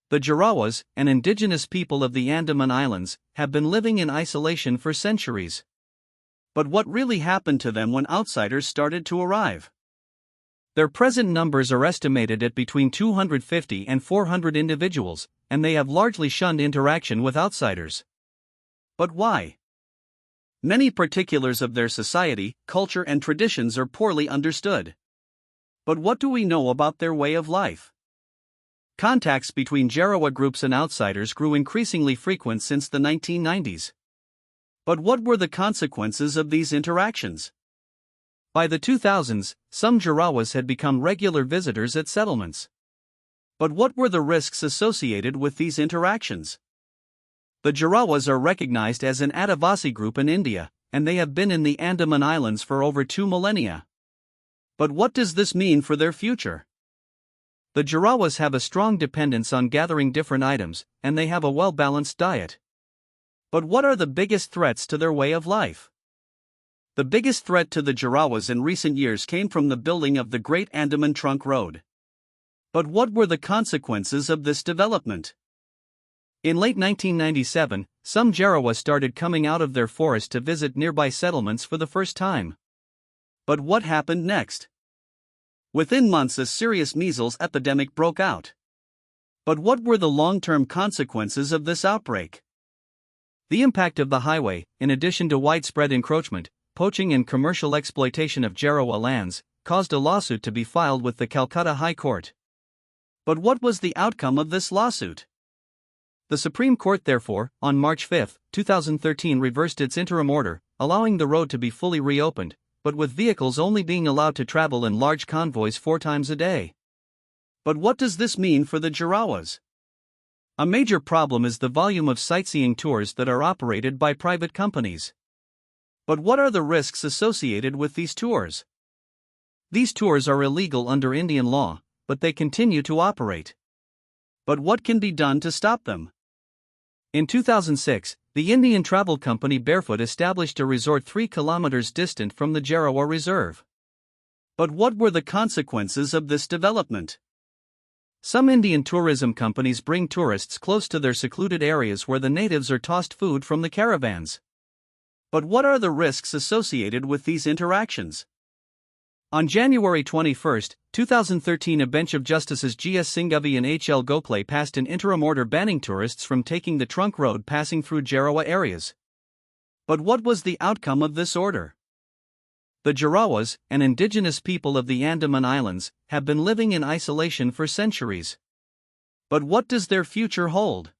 The Jarawas, an indigenous people of the Andaman Islands, have been living in isolation for centuries. But what really happened to them when outsiders started to arrive? Their present numbers are estimated at between 250 and 400 individuals, and they have largely shunned interaction with outsiders. But why? Many particulars of their society, culture, and traditions are poorly understood. But what do we know about their way of life? Contacts between Jarawa groups and outsiders grew increasingly frequent since the 1990s. But what were the consequences of these interactions? By the 2000s, some Jarawas had become regular visitors at settlements. But what were the risks associated with these interactions? The Jarawas are recognized as an Adivasi group in India, and they have been in the Andaman Islands for over 2 millennia. But what does this mean for their future? The Jarawas have a strong dependence on gathering different items, and they have a well-balanced diet. But what are the biggest threats to their way of life? The biggest threat to the Jarawas in recent years came from the building of the Great Andaman Trunk Road. But what were the consequences of this development? In late 1997, some Jarawas started coming out of their forest to visit nearby settlements for the first time. But what happened next? Within months, a serious measles epidemic broke out. But what were the long-term consequences of this outbreak? The impact of the highway, in addition to widespread encroachment, poaching and commercial exploitation of Jarawa lands, caused a lawsuit to be filed with the Calcutta High Court. But what was the outcome of this lawsuit? The Supreme Court therefore, on March 5, 2013 reversed its interim order, allowing the road to be fully reopened, but with vehicles only being allowed to travel in large convoys 4 times a day. But what does this mean for the Jarawas? A major problem is the volume of sightseeing tours that are operated by private companies. But what are the risks associated with these tours? These tours are illegal under Indian law, but they continue to operate. But what can be done to stop them? In 2006, the Indian travel company Barefoot established a resort 3 kilometers distant from the Jarawa Reserve. But what were the consequences of this development? Some Indian tourism companies bring tourists close to their secluded areas where the natives are tossed food from the caravans. But what are the risks associated with these interactions? On January 21, 2013, a bench of Justices G.S. Singhavi and H.L. Gokhale passed an interim order banning tourists from taking the trunk road passing through Jarawa areas. But what was the outcome of this order? The Jarawas, an indigenous people of the Andaman Islands, have been living in isolation for centuries. But what does their future hold?